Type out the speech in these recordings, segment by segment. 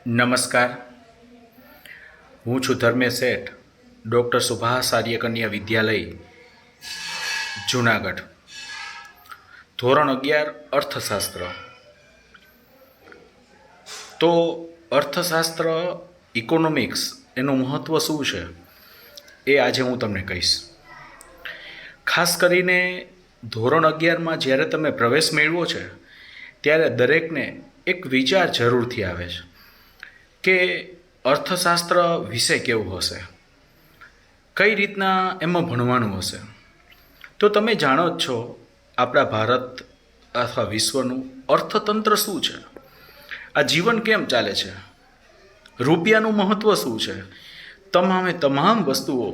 નમસ્કાર. હું છું ધર્મેશ શેઠ, ડૉક્ટર સુભાષ આર્ય કન્યા વિદ્યાલય, જુનાગઢ. ધોરણ 11 અર્થશાસ્ત્ર. તો અર્થશાસ્ત્ર, ઇકોનોમિક્સ એનું મહત્ત્વ શું છે એ આજે હું તમને કહીશ. ખાસ કરીને ધોરણ 11માં જ્યારે તમે પ્રવેશ મેળવો છે ત્યારે દરેકને એક વિચાર જરૂરથી આવે છે કે અર્થશાસ્ત્ર વિષય કેવો હશે, કઈ રીતના એમાં ભણવાનું હશે. તો તમે જાણો જ છો આપણા ભારત અથવા વિશ્વનું અર્થતંત્ર શું છે, આ જીવન કેમ ચાલે છે, રૂપિયાનું મહત્ત્વ શું છે. તમામ વસ્તુઓ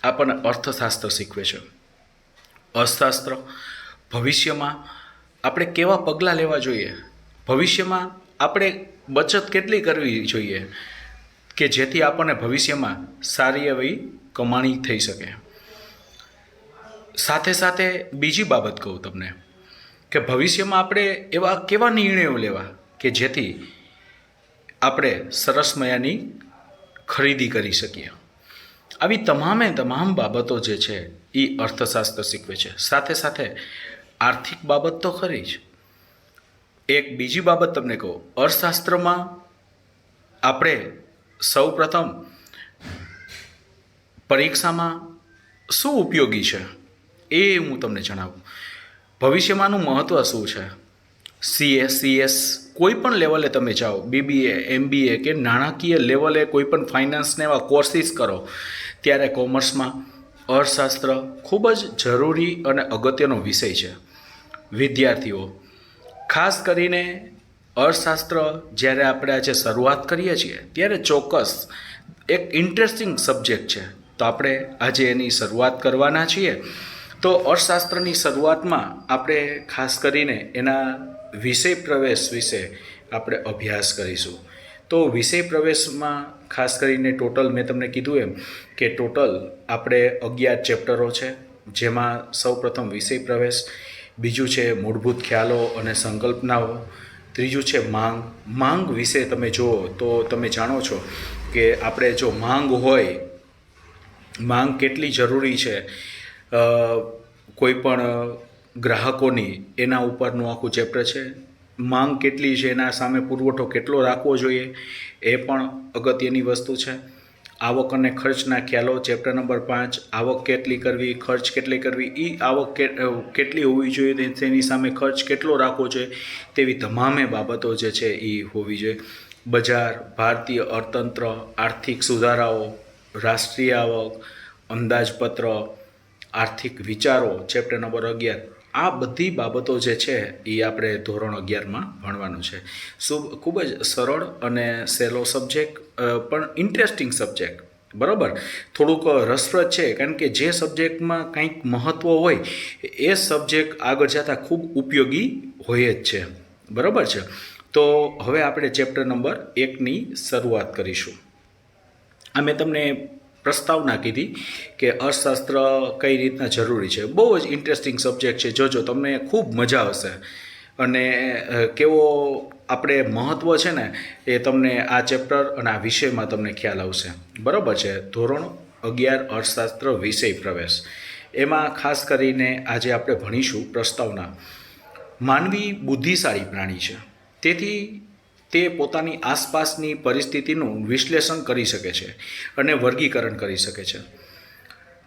આપણને અર્થશાસ્ત્ર શીખવે છે. અર્થશાસ્ત્ર ભવિષ્યમાં આપણે કેવા પગલાં લેવા જોઈએ, ભવિષ્યમાં આપણે બચત કેટલી કરવી જોઈએ કે જેથી આપણને ભવિષ્યમાં સારી એવી કમાણી થઈ શકે. સાથે સાથે બીજી બાબત કહું તમને કે ભવિષ્યમાં આપણે એવા કેવા નિર્ણયો લેવા કે જેથી આપણે સરસ મયાની ખરીદી કરી શકીએ. આવી તમામ બાબતો જે છે એ અર્થશાસ્ત્ર શીખવે છે. સાથે સાથે આર્થિક બાબત તો ખરી જ. એક બીજી બાબત તમને કહું, અર્થશાસ્ત્રમાં આપણે સૌ પ્રથમ પરીક્ષામાં શું ઉપયોગી છે એ હું તમને જણાવું. ભવિષ્યમાંનું મહત્ત્વ શું છે. CS કોઈ પણ લેવલે તમે જાઓ, BBA MBA કે નાણાકીય લેવલે કોઈ પણ ફાઇનાન્સને એવા કોર્સિસ કરો ત્યારે કોમર્સમાં અર્થશાસ્ત્ર ખૂબ જ જરૂરી અને અગત્યનો વિષય છે. વિદ્યાર્થીઓ ખાસ કરીને અર્થશાસ્ત્ર જ્યારે આપણે આજે શરૂઆત કરીએ છીએ ત્યારે ચોક્કસ એક ઇન્ટરેસ્ટિંગ સબ્જેક્ટ છે, તો આપણે આજે એની શરૂઆત કરવાના છીએ. તો અર્થશાસ્ત્રની શરૂઆતમાં આપણે ખાસ કરીને એના વિષય પ્રવેશ વિશે આપણે અભ્યાસ કરીશું. તો વિષય પ્રવેશમાં ખાસ કરીને ટોટલ મેં તમને કીધું એમ કે ટોટલ આપણે 11 ચેપ્ટરો છે, જેમાં સૌપ્રથમ વિષય પ્રવેશ, બીજું છે મૂળભૂત ખ્યાલો અને સંકલ્પનાઓ, ત્રીજું છે માંગ વિશે તમે જુઓ તો તમે જાણો છો કે આપણે જો માંગ હોય, માંગ કેટલી જરૂરી છે કોઈ પણ ગ્રાહકોની, એના ઉપરનું આખું ચેપ્ટર છે. માંગ કેટલી છે, એના સામે પુરવઠો કેટલો રાખવો જોઈએ એ પણ અગત્યની વસ્તુ છે. આવક અને ખર્ચના ખ્યાલો ચેપ્ટર નંબર 5, આવક કેટલી કરવી, ખર્ચ કેટલી કરવી, એ આવક કેટલી હોવી જોઈએ, તેની સામે ખર્ચ કેટલો રાખવો જોઈએ, તેવી તમામે બાબતો જે છે એ હોવી જોઈએ. બજાર, ભારતીય અર્થતંત્ર, આર્થિક સુધારાઓ, રાષ્ટ્રીય આવક, અંદાજપત્ર, આર્થિક વિચારો ચેપ્ટર નંબર 11, આ બધી બાબતો જે છે એ આપણે ધોરણ 11માં ભણવાનું છે. ખૂબ જ સરળ અને સહેલો સબ્જેક્ટ, પણ ઇન્ટરેસ્ટિંગ સબ્જેક્ટ. બરાબર, થોડુંક રસપ્રદ છે, કારણ કે જે સબ્જેક્ટમાં કંઈક મહત્ત્વ હોય એ સબ્જેક્ટ આગળ જતાં ખૂબ ઉપયોગી હોય જ છે. બરાબર છે. તો હવે આપણે ચેપ્ટર નંબર 1ની શરૂઆત કરીશું. આ મેં તમને પ્રસ્તાવના કીધી કે અર્થશાસ્ત્ર કઈ રીતના જરૂરી છે. બહુ જ ઇન્ટરેસ્ટિંગ સબ્જેક્ટ છે, જોજો તમને ખૂબ મજા આવશે. અને કેવો આપણે મહત્ત્વ છે ને એ તમને આ ચેપ્ટર અને આ વિષયમાં તમને ખ્યાલ આવશે. બરાબર છે. ધોરણ 11 અર્થશાસ્ત્ર વિષય પ્રવેશ, એમાં ખાસ કરીને આજે આપણે ભણીશું પ્રસ્તાવના. માનવી બુદ્ધિશાળી પ્રાણી છે, તેથી તે પોતાની આસપાસની પરિસ્થિતિનું વિશ્લેષણ કરી શકે છે અને વર્ગીકરણ કરી શકે છે.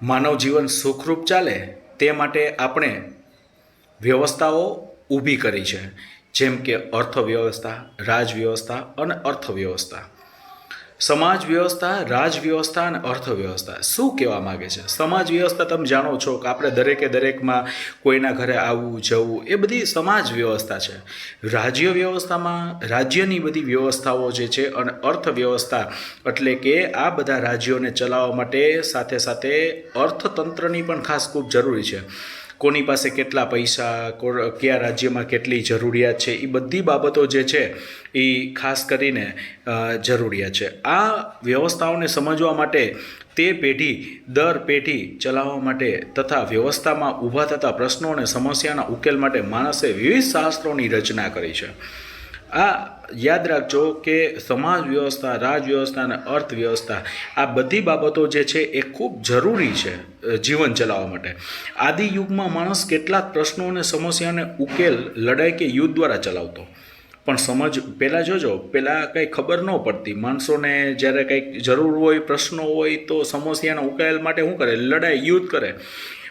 માનવ જીવન સુખરૂપ ચાલે તે માટે આપણે વ્યવસ્થાઓ ઊભી કરી છે, જેમ કે અર્થવ્યવસ્થા, રાજવ્યવસ્થા અને અર્થવ્યવસ્થા. સમાજ વ્યવસ્થા, રાજવ્યવસ્થા અને અર્થવ્યવસ્થા. શું કહેવા માગે છે? સમાજ વ્યવસ્થા તમે જાણો છો કે આપણે દરેકમાં કોઈના ઘરે આવવું જવું, એ બધી સમાજ વ્યવસ્થા છે. રાજ્ય વ્યવસ્થામાં રાજ્યની બધી વ્યવસ્થાઓ જે છે, અને અર્થવ્યવસ્થા એટલે કે આ બધા રાજ્યોને ચલાવવા માટે સાથે સાથે અર્થતંત્રની પણ ખાસ ખૂબ જરૂરી છે. કોની પાસે કેટલા પૈસા, કયા રાજ્યમાં કેટલી જરૂરિયાત છે, એ બધી બાબતો જે છે એ ખાસ કરીને જરૂરિયાત છે. આ વ્યવસ્થાઓને સમજવા માટે તે પેઢી દર પેઢી ચલાવવા માટે તથા વ્યવસ્થામાં ઊભા થતા પ્રશ્નો અને સમસ્યાના ઉકેલ માટે માણસે વિવિધ શાસ્ત્રોની રચના કરી છે. આ યાદ રાખજો કે સમાજ વ્યવસ્થા, રાજ વ્યવસ્થા અને અર્થવ્યવસ્થા આ બધી બાબતો જે છે એ ખૂબ જરૂરી છે જીવન ચલાવવા માટે. આદિ યુગમાં માણસ કેટલાક પ્રશ્નો અને સમસ્યાને ઉકેલ લડાઈ કે યુદ્ધ દ્વારા ચલાવતો. પણ પહેલાં જોજો, પહેલાં કંઈ ખબર ન પડતી. માણસોને જ્યારે કંઈક જરૂર હોય, પ્રશ્નો હોય તો સમસ્યાના ઉકેલ માટે શું કરે? લડાઈ, યુદ્ધ કરે.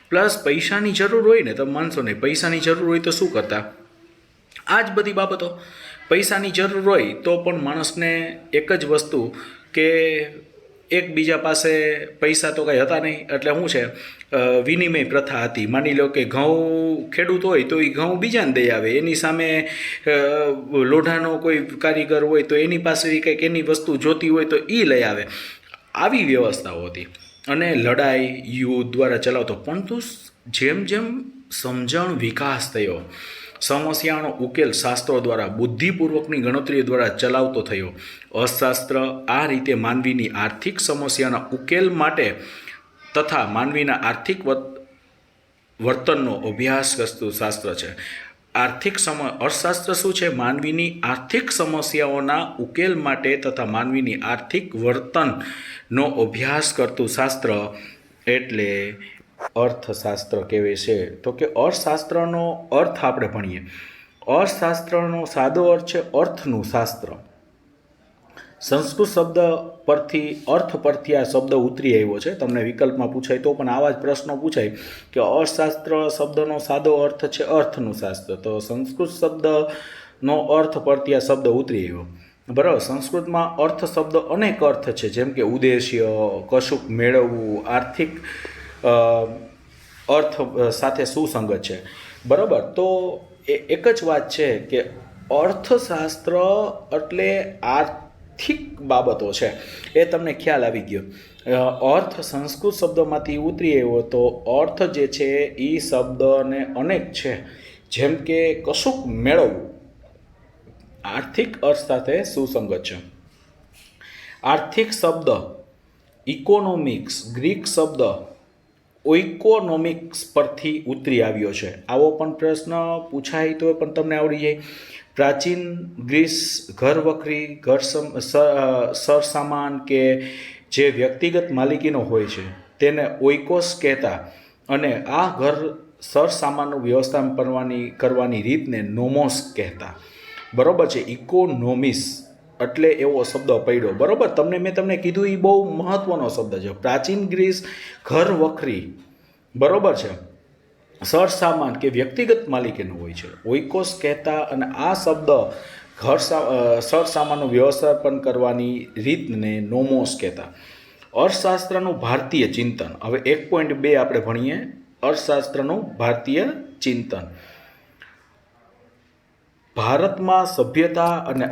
પ્લસ પૈસાની જરૂર હોય ને, તો માણસોને પૈસાની જરૂર હોય તો શું કરતા? આ જ બધી બાબતો. પૈસાની જરૂર હોય તો પણ માણસને એક જ વસ્તુ કે એકબીજા પાસે પૈસા તો કંઈ હતા નહીં, એટલે શું છે, વિનિમય પ્રથા હતી. માની લો કે ઘઉં ખેડૂત હોય તો એ ઘઉં બીજાને દઈ આવે, એની સામે લોઢાનો કોઈ કારીગર હોય તો એની પાસે કંઈક એની વસ્તુ જોતી હોય તો એ લઈ આવે. આવી વ્યવસ્થાઓ હતી અને લડાઈ, યુદ્ધ દ્વારા ચલાવતો. પરંતુ જેમ જેમ સમજણ વિકાસ થયો, સમસ્યાનો ઉકેલ શાસ્ત્રો દ્વારા, બુદ્ધિપૂર્વકની ગણતરીઓ દ્વારા ચલાવતો થયો. અર્થશાસ્ત્ર આ રીતે માનવીની આર્થિક સમસ્યાના ઉકેલ માટે તથા માનવીના આર્થિક વર્તનનો અભ્યાસ કરતું શાસ્ત્ર છે. અર્થશાસ્ત્ર શું છે? માનવીની આર્થિક સમસ્યાઓના ઉકેલ માટે તથા માનવીની આર્થિક વર્તનનો અભ્યાસ કરતું શાસ્ત્ર એટલે અર્થશાસ્ત્ર કહેવાય છે. તો કે અર્થશાસ્ત્રનો અર્થ આપણે ભણીએ. અર્થશાસ્ત્રનો સાદો અર્થ છે અર્થનું શાસ્ત્ર. સંસ્કૃત શબ્દ પરથી, અર્થ પરથી આ શબ્દ ઉતરી આવ્યો છે. તમને વિકલ્પમાં પૂછાય તો પણ આવા જ પ્રશ્નો પૂછાય કે અર્થશાસ્ત્ર શબ્દનો સાદો અર્થ છે અર્થનું શાસ્ત્ર. તો સંસ્કૃત શબ્દનો અર્થ પરથી આ શબ્દ ઉતરી આવ્યો. બરાબર. સંસ્કૃતમાં અર્થ શબ્દ અનેક અર્થ છે, જેમ કે ઉદ્દેશ્ય, કશુંક મેળવવું, આર્થિક અર્થ સાથે સુસંગત છે. બરાબર. તો એક જ વાત છે કે અર્થશાસ્ત્ર એટલે આર્થિક બાબતો છે, એ તમને ખ્યાલ આવી ગયો. અર્થ સંસ્કૃત શબ્દમાંથી ઉતરી આવ્યો તો અર્થ જે છે એ શબ્દને અનેક છે, જેમ કે કશુંક મેળવવું, આર્થિક અર્થ સાથે સુસંગત છે. આર્થિક શબ્દ ઇકોનોમિક્સ ગ્રીક શબ્દ ઓઇકોનોમિક્સ પરથી ઉતરી આવ્યો છે. આવો પણ પ્રશ્ન પૂછાય તો પણ તમને આવડી જાય. પ્રાચીન ગ્રીસ ઘર વખરી, સરસામાન કે જે વ્યક્તિગત માલિકીનો હોય છે તેને ઓઇકોસ કહેતા, અને આ ઘર સરસામાનનું વ્યવસ્થાપન કરવાની રીતને નોમોસ કહેતા. બરાબર છે. ઇકોનોમિક્સ એટલે એવો શબ્દ પડ્યો. બરાબર. મેં તમને કીધું એ બહુ મહત્ત્વનો શબ્દ છે. પ્રાચીન ગ્રીસ ઘર વખરી, બરાબર છે, સરસામાન કે વ્યક્તિગત માલિકીનું હોય છે, ઓઇકોસ કહેતા, અને આ શબ્દ સરસામાનનું વ્યવસ્થાપન કરવાની રીતને નોમોસ કહેતા. અર્થશાસ્ત્રનું ભારતીય ચિંતન. હવે 1.2 આપણે ભણીએ અર્થશાસ્ત્રનું ભારતીય ચિંતન. ભારતમાં સભ્યતા અને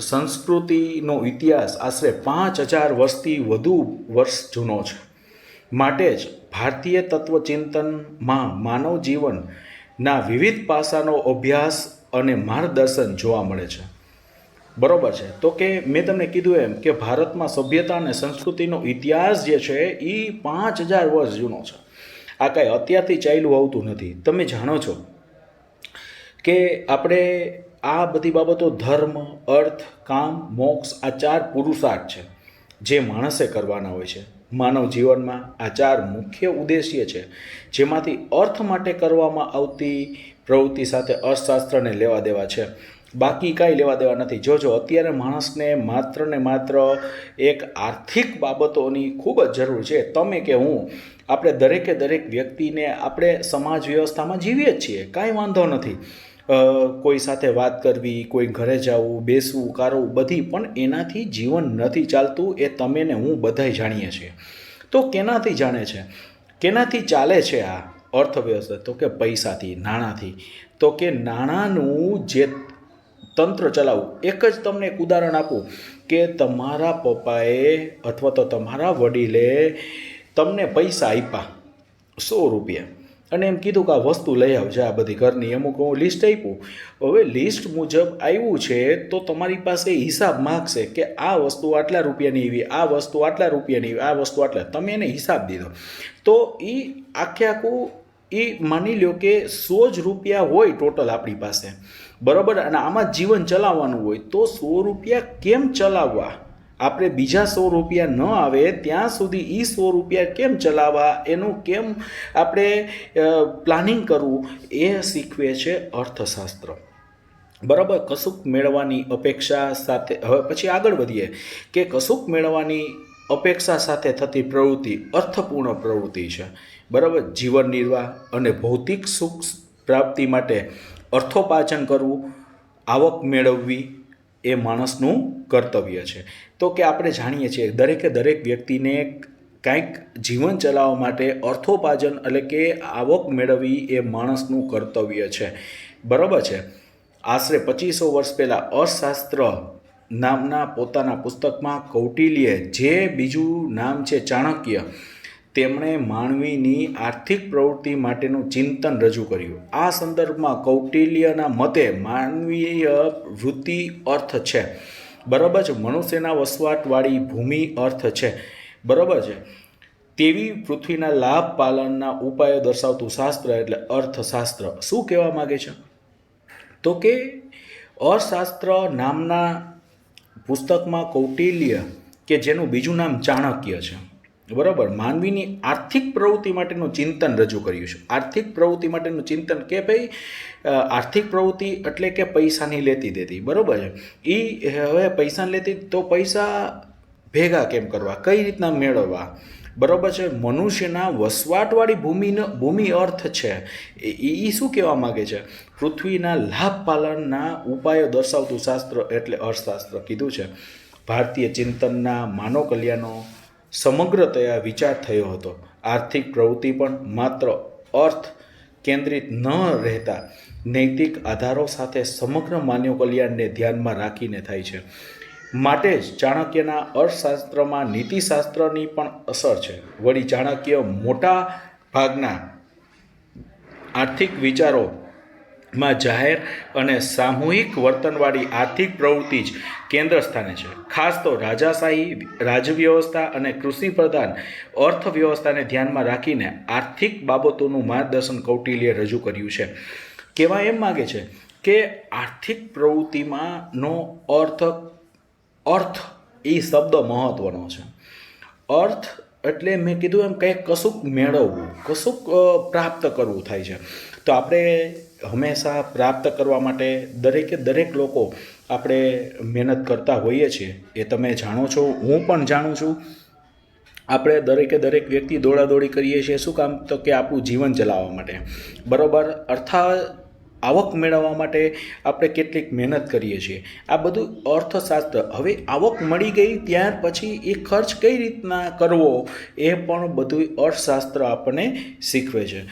સંસ્કૃતિનો ઇતિહાસ આશરે 5000 વર્ષથી વધુ વર્ષ જૂનો છે. માટે જ ભારતીય તત્વચિંતનમાં માનવ જીવનના વિવિધ પાસાનો અભ્યાસ અને માર્ગદર્શન જોવા મળે છે. બરાબર છે. તો કે મેં તમને કીધું એમ કે ભારતમાં સભ્યતા અને સંસ્કૃતિનો ઇતિહાસ જે છે એ 5000 વર્ષ જૂનો છે. આ કાંઈ અત્યારથી ચાલ્યું આવતું નથી. તમે જાણો છો કે આપણે આ બધી બાબતો ધર્મ, અર્થ, કામ, મોક્ષ આ 4 પુરુષાર્થ છે જે માણસે કરવાના હોય છે. માનવ જીવનમાં આ 4 મુખ્ય ઉદ્દેશ્ય છે, જેમાંથી અર્થ માટે કરવામાં આવતી પ્રવૃત્તિ સાથે અર્થશાસ્ત્રને લેવા દેવા છે. બાકી કાંઈ લેવા દેવા નથી. જોજો, અત્યારે માણસને માત્ર ને માત્ર એક આર્થિક બાબતોની ખૂબ જ જરૂર છે. તમે કે હું, આપણે દરેકે દરેક વ્યક્તિને આપણે સમાજ વ્યવસ્થામાં જીવીએ જ છીએ, કાંઈ વાંધો નથી. કોઈ સાથે વાત કરવી, કોઈ ઘરે જવું, બેસવું, કરવું, બધી, પણ એનાથી જીવન નથી ચાલતું. એ તમે ને હું બધાય જાણીએ છીએ. તો કેનાથી જાણે છે, કેનાથી ચાલે છે આ અર્થવ્યવસ્થા? તો કે પૈસાથી, નાણાંથી. તો કે નાણાંનું જે તંત્ર ચલાવવું. એક જ તમને એક ઉદાહરણ આપું કે તમારા પપ્પાએ અથવા તો તમારા વડીલે તમને પૈસા આપ્યા 100 રૂપિયા અને એમ કીધું કે આ વસ્તુ લઈ આવજે, આ બધી ઘરની અમુક લિસ્ટ આપ્યું. હવે લિસ્ટ મુજબ આવ્યું છે તો તમારી પાસે હિસાબ માગશે કે આ વસ્તુ આટલા રૂપિયાની આવી, આ વસ્તુ આટલા રૂપિયાની આવી, આ વસ્તુ આટલા. તમે એને હિસાબ દીધો તો એ આખે આખું એ માની લો કે 100 જ રૂપિયા હોય ટોટલ આપણી પાસે, બરાબર, અને આમાં જીવન ચલાવવાનું હોય તો 100 રૂપિયા કેમ ચલાવવા, આપણે બીજા 100 રૂપિયા ન આવે ત્યાં સુધી એ 100 રૂપિયા કેમ ચલાવવા, એનું કેમ આપણે પ્લાનિંગ કરવું, એ શીખવે છે અર્થશાસ્ત્ર. બરાબર, કશુંક મેળવવાની અપેક્ષા સાથે, હવે પછી આગળ વધીએ કે કશુંક મેળવવાની અપેક્ષા સાથે થતી પ્રવૃત્તિ અર્થપૂર્ણ પ્રવૃત્તિ છે. બરાબર, જીવન નિર્વાહ અને ભૌતિક સુખ પ્રાપ્તિ માટે અર્થોપાર્જન કરવું, આવક મેળવવી એ માણસનું કર્તવ્ય છે. તો કે આપણે જાણીએ છીએ દરેકે દરેક વ્યક્તિને કાંઈક જીવન ચલાવવા માટે અર્થોપાર્જન એટલે કે આવક મેળવવી એ માણસનું કર્તવ્ય છે. બરાબર છે. આશરે 2500 વર્ષ પહેલાં અર્થશાસ્ત્ર નામના પોતાના પુસ્તકમાં કૌટિલ્યે, જે બીજું નામ છે ચાણક્ય, તેમણે માનવીની આર્થિક પ્રવૃત્તિ માટેનું ચિંતન રજૂ કર્યું. આ સંદર્ભમાં કૌટિલ્યના મતે માનવીય વૃત્તિ અર્થ છે. બરાબર છે. મનુષ્યના વસવાટવાળી ભૂમિ અર્થ છે. બરાબર છે. તેવી પૃથ્વીના લાભ પાલનના ઉપાયો દર્શાવતું શાસ્ત્ર એટલે અર્થશાસ્ત્ર. શું કહેવા માગે છે? તો કે અર્થશાસ્ત્ર નામના પુસ્તકમાં કૌટિલ્ય, કે જેનું બીજું નામ ચાણક્ય છે, બરાબર, માનવીની આર્થિક પ્રવૃત્તિ માટેનું ચિંતન રજૂ કર્યું છે. આર્થિક પ્રવૃત્તિ માટેનું ચિંતન કે ભાઈ આર્થિક પ્રવૃત્તિ એટલે કે પૈસાની લેતી દેતી. બરાબર છે. એ હવે પૈસાની લેતી, તો પૈસા ભેગા કેમ કરવા, કઈ રીતના મેળવવા, બરાબર છે. મનુષ્યના વસવાટવાળી ભૂમિ અર્થ છે. એ શું કહેવા માગે છે? પૃથ્વીના લાભ પાલનના ઉપાયો દર્શાવતું શાસ્ત્ર એટલે અર્થશાસ્ત્ર કીધું છે. ભારતીય ચિંતનના માનવ કલ્યાણનો સમગ્રતયા વિચાર થયો હતો. આર્થિક પ્રવૃત્તિ પણ માત્ર અર્થ કેન્દ્રિત ન રહેતા નૈતિક આધારો સાથે સમગ્ર માનવ કલ્યાણને ધ્યાનમાં રાખીને થાય છે. માટે જ ચાણક્યના અર્થશાસ્ત્રમાં નીતિશાસ્ત્રની પણ અસર છે. વળી ચાણક્ય મોટા ભાગના આર્થિક વિચારોમાં જાહેર અને સામૂહિક વર્તનવાળી આર્થિક પ્રવૃત્તિ જ કેન્દ્ર સ્થાને છે. ખાસ તો રાજાશાહી રાજવ્યવસ્થા અને કૃષિ પ્રધાન અર્થવ્યવસ્થાને ધ્યાનમાં રાખીને આર્થિક બાબતોનું માર્ગદર્શન કૌટિલ્યે રજૂ કર્યું છે. કહેવા એમ માગે છે કે આર્થિક પ્રવૃત્તિમાંનો અર્થ એ શબ્દ મહત્ત્વનો છે. અર્થ એટલે મેં કીધું એમ કંઈક કશુંક મેળવવું, કશુંક પ્રાપ્ત કરવું થાય છે. તો આપણે હંમેશા પ્રાપ્ત કરવા માટે દરેક લોકો આપણે મહેનત કરતા હોઈએ છીએ. એ તમે જાણો છો, હું પણ જાણું છું. આપણે દરેક વ્યક્તિ દોડાદોડી કરીએ છીએ. શું કામ? તો કે આપણું જીવન ચલાવવા માટે. બરાબર, અર્થાત આવક મેળવવા માટે આપણે કેટલીક મહેનત કરીએ છીએ. આ બધું અર્થશાસ્ત્ર. હવે આવક મળી ગઈ ત્યાર પછી એ ખર્ચ કઈ રીતના કરવો એ પણ બધું અર્થશાસ્ત્ર આપણને શીખવે છે.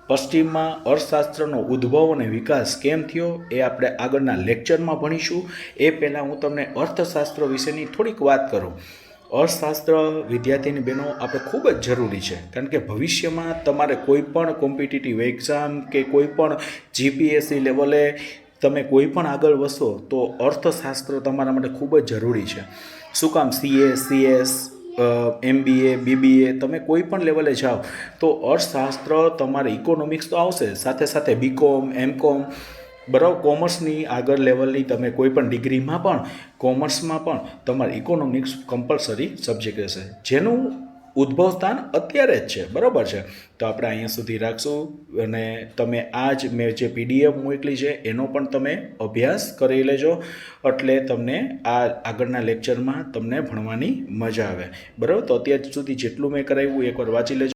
પશ્ચિમમાં અર્થશાસ્ત્રનો ઉદ્ભવ અને વિકાસ કેમ થયો એ આપણે આગળના લેક્ચરમાં ભણીશું. એ પહેલાં હું તમને અર્થશાસ્ત્ર વિશેની થોડીક વાત કરું. અર્થશાસ્ત્ર વિદ્યાર્થીની બહેનો આપણે ખૂબ જ જરૂરી છે. કારણ કે ભવિષ્યમાં તમારે કોઈ પણ કોમ્પિટિટિવ એક્ઝામ કે કોઈ પણ જીપીએસસી લેવલે તમે કોઈ પણ આગળ વધશો તો અર્થશાસ્ત્ર તમારા માટે ખૂબ જ જરૂરી છે. શું કામ? CS MBA BBA તમે કોઈ પણ લેવલે જાઓ તો અર્થશાસ્ત્ર તમારે ઇકોનોમિક્સ તો આવશે, સાથે સાથે BCom MCom, બરાબર, કોમર્સની આગળ લેવલની તમે કોઈ પણ ડિગ્રીમાં પણ કોમર્સમાં પણ તમારે ઇકોનોમિક્સ કમ્પલસરી સબ્જેક્ટ રહેશે, જેનું ઉદ્ભવ સ્થાન અત્યારે જ છે. બરાબર છે. તો આપણે અહીંયા સુધી રાખશું અને તમે આ જ મેં જે PDF મોકલી છે એનો પણ તમે અભ્યાસ કરી લેજો, એટલે તમને આ આગળના લેક્ચરમાં તમને ભણવાની મજા આવે. બરાબર. તો અત્યાર સુધી જેટલું મેં કરાવ્યું એકવાર વાંચી લેજો.